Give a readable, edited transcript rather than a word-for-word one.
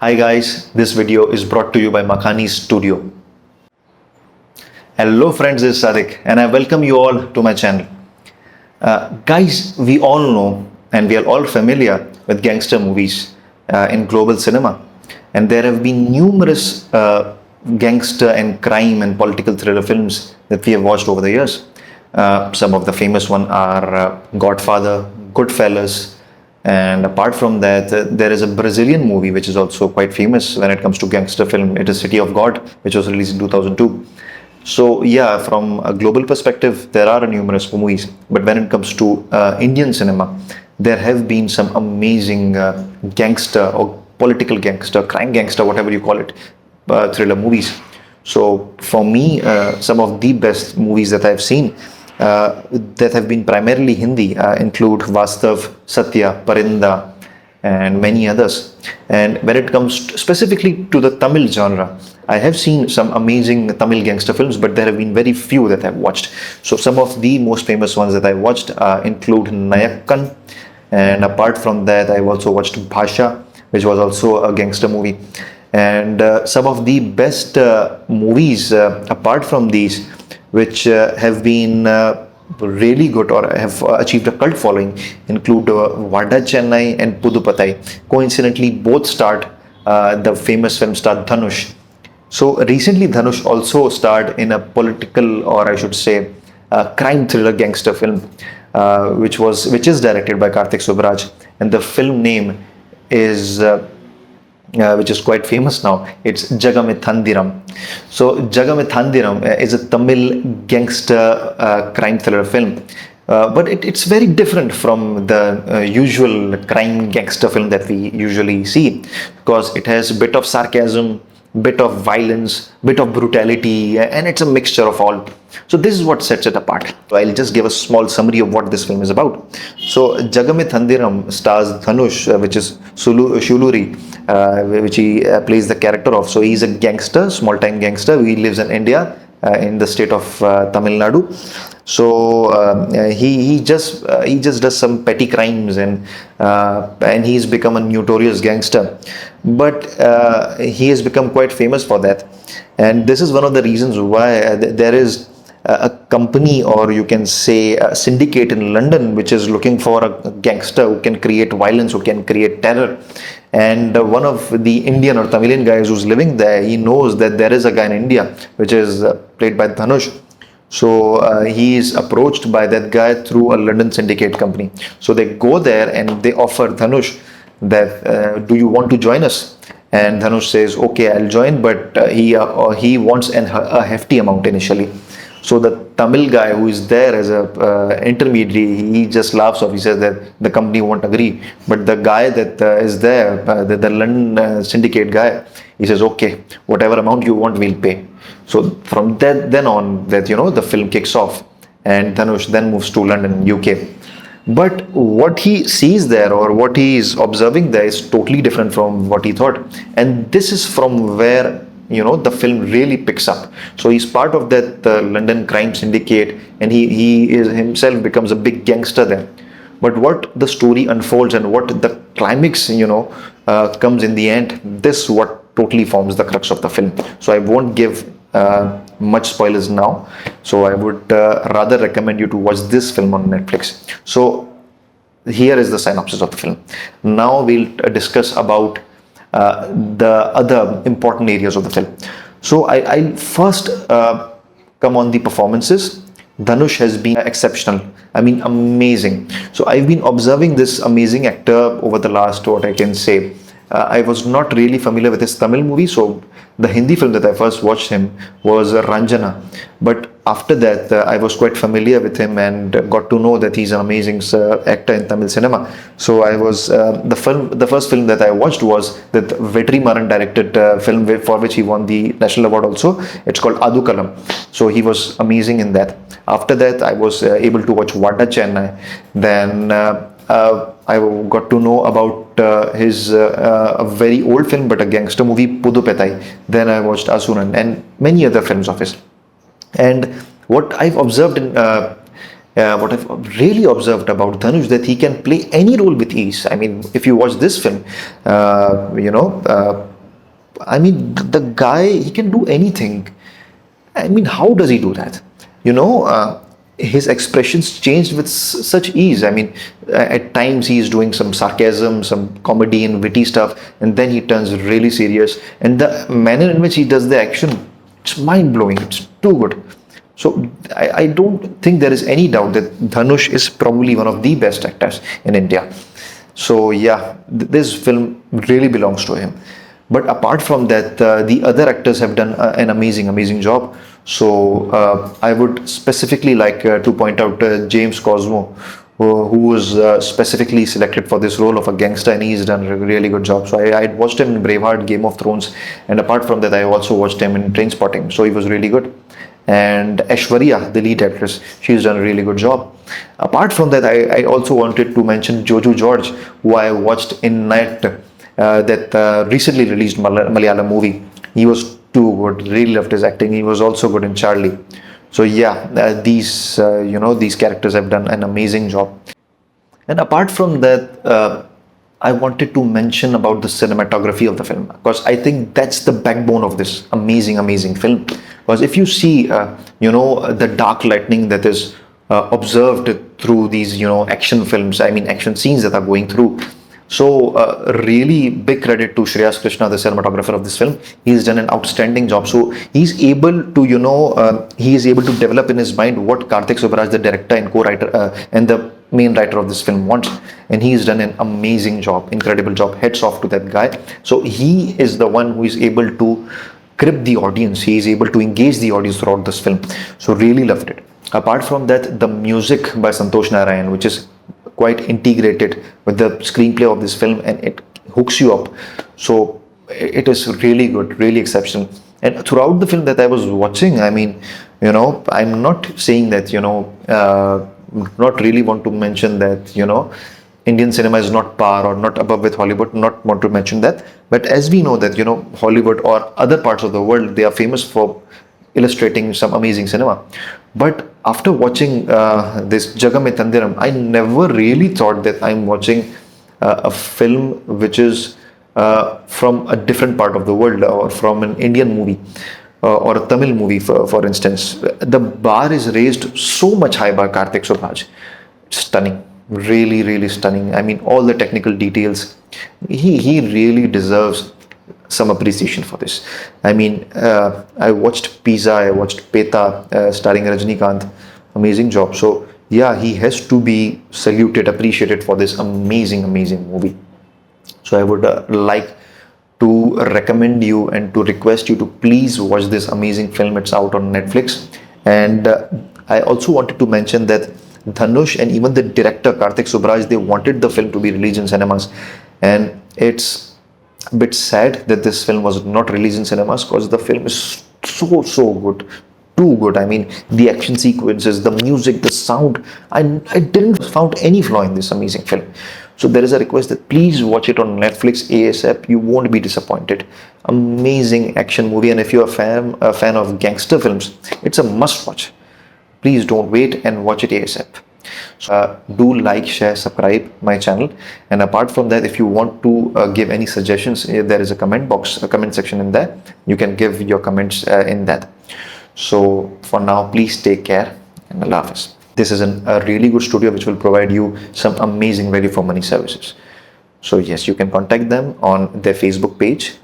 Hi guys, this video is brought to you by Makhani Studio. Hello friends, this is Sadik and I welcome you all to my channel. Guys, we all know and we are all familiar with gangster movies in global cinema, and there have been numerous gangster and crime and political thriller films that we have watched over the years. Some of the famous ones are Godfather, Goodfellas, and apart from that, there is a Brazilian movie which is also quite famous when it comes to gangster film. It is City of God, which was released in 2002. So yeah, from a global perspective, there are numerous movies. But when it comes to Indian cinema, there have been some amazing gangster or political gangster, crime gangster, whatever you call it, thriller movies. So for me, some of the best movies that I've seen that have been primarily Hindi include Vastav, Satya, Parinda, and many others. And when it comes specifically to the Tamil genre, I have seen some amazing Tamil gangster films, but there have been very few that I've watched. So some of the most famous ones that I watched include Nayakkan, and apart from that, I've also watched Bhasha, which was also a gangster movie. And some of the best movies apart from these, which have been really good or have achieved a cult following, include Vada Chennai and Pudupatai. Coincidentally, both starred the famous film star Dhanush. So recently, Dhanush also starred in a political, or I should say, crime thriller gangster film, which is directed by Kartik Subraj, and the film name is. Which is quite famous now. It's Jagamithandiram. So Jagamithandiram is a Tamil gangster crime thriller film. But it's very different from the usual crime gangster film that we usually see, because it has a bit of sarcasm, bit of violence, bit of brutality, and it's a mixture of all. So this is what sets it apart. So I'll just give a small summary of what this film is about. So Jagamithandiram stars Dhanush, which is Shuluri, which he plays the character of. So he's a gangster, small-time gangster. He lives in India, in the state of Tamil Nadu. So he just does some petty crimes, and he's become a notorious gangster. But he has become quite famous for that, and this is one of the reasons why there is a company, or you can say a syndicate in London, which is looking for a gangster who can create violence, who can create terror. And one of the Indian or Tamilian guys who's living there, he knows that there is a guy in India, which is played by Dhanush. So he is approached by that guy through a London syndicate company. So they go there and they offer Dhanush that, do you want to join us? And Dhanush says, okay, I'll join, but he wants a hefty amount initially. So the Tamil guy who is there as a intermediary, he just laughs off. He says that the company won't agree. But the guy that is there, the London syndicate guy, he says, okay, whatever amount you want, we'll pay. So from then on, the film kicks off, and Dhanush then moves to London, UK. But what he sees there, or what he is observing there, is totally different from what he thought. And this is from where the film really picks up. So he's part of that London crime syndicate, and he is himself becomes a big gangster there. But what the story unfolds and what the climax comes in the end, this what totally forms the crux of the film. So I won't give much spoilers now. So I would rather recommend you to watch this film on Netflix. So here is the synopsis of the film. Now we'll discuss about the other important areas of the film. So I'll first come on the performances. Dhanush has been exceptional. I mean, amazing. So I've been observing this amazing actor over the last, what I can say, I was not really familiar with his Tamil movie. So the Hindi film that I first watched him was Ranjana. But after that, I was quite familiar with him and got to know that he's an amazing actor in Tamil cinema. So I was the first film that I watched was that Vetri Maran directed film for which he won the national award also. It's called Adukalam. So he was amazing in that. After that, I was able to watch Vada Chennai. Then I got to know about his a very old film, but a gangster movie, Pudupatai. Then I watched Asuran and many other films of his. And what I've observed what I've really observed about Dhanush, that he can play any role with ease. I mean, if you watch this film, I mean, the guy, he can do anything. I mean, how does he do that? You know, his expressions changed with such ease. I mean, at times he is doing some sarcasm, some comedy and witty stuff, and then he turns really serious. And the manner in which he does the action, it's mind blowing. It's too good. So I don't think there is any doubt that Dhanush is probably one of the best actors in India. So yeah, this film really belongs to him. But apart from that, the other actors have done an amazing job. So I would specifically like to point out James Cosmo, who was specifically selected for this role of a gangster, and he's done a really good job. So I watched him in Braveheart, Game of Thrones, and apart from that, I also watched him in Trainspotting. So he was really good. And Aishwarya, the lead actress, she's done a really good job. Apart from that, I also wanted to mention Jojo George, who I watched in Night, that recently released Malayalam movie. He was too good. Really loved his acting. He was also good in Charlie. So yeah, these characters have done an amazing job. And apart from that, I wanted to mention about the cinematography of the film, because I think that's the backbone of this amazing film. Because if you see, the dark lightning that is observed through these, action films, I mean, action scenes that are going through. So, really big credit to Shreyas Krishna, the cinematographer of this film. He's done an outstanding job. So, he's able to, he is able to develop in his mind what Karthik Subbaraj, the director and co-writer, and the main writer of this film wants. And he's done an amazing job, incredible job. Heads off to that guy. So, he is the one who is able to grip the audience. He is able to engage the audience throughout this film. So, really loved it. Apart from that, the music by Santosh Narayan, which is quite integrated with the screenplay of this film, and it hooks you up. So it is really good, really exceptional. And throughout the film that I was watching, I mean, I'm not saying that, not really want to mention that, Indian cinema is not par or not above with Hollywood, not want to mention that. But as we know that, Hollywood or other parts of the world, they are famous for illustrating some amazing cinema. But after watching this Jagame Tandiram, I never really thought that I'm watching a film which is from a different part of the world, or from an Indian movie or a Tamil movie, for instance. The bar is raised so much high by Karthik Subbaraj. Stunning, really stunning. I mean, all the technical details. He really deserves some appreciation for this. I mean, I watched Pizza, I watched Peta, starring Rajnikant. Amazing job. So yeah, he has to be saluted, appreciated for this amazing movie. So I would like to recommend you and to request you to please watch this amazing film. It's out on Netflix. And I also wanted to mention that Dhanush and even the director Karthik Subbaraj, they wanted the film to be released in cinemas, and it's a bit sad that this film was not released in cinemas, because the film is so good, too good. I mean, the action sequences, the music, the sound, I didn't found any flaw in this amazing film. So there is a request that please watch it on Netflix ASAP. You won't be disappointed. Amazing action movie, and if you're a fan of gangster films, it's a must watch. Please don't wait and watch it ASAP. So, do like, share, subscribe my channel. And apart from that, if you want to give any suggestions, there is a comment box, a comment section in there. You can give your comments in that. So for now, please take care, and Allah Hafiz. This is a really good studio which will provide you some amazing value for money services. So yes, you can contact them on their Facebook page.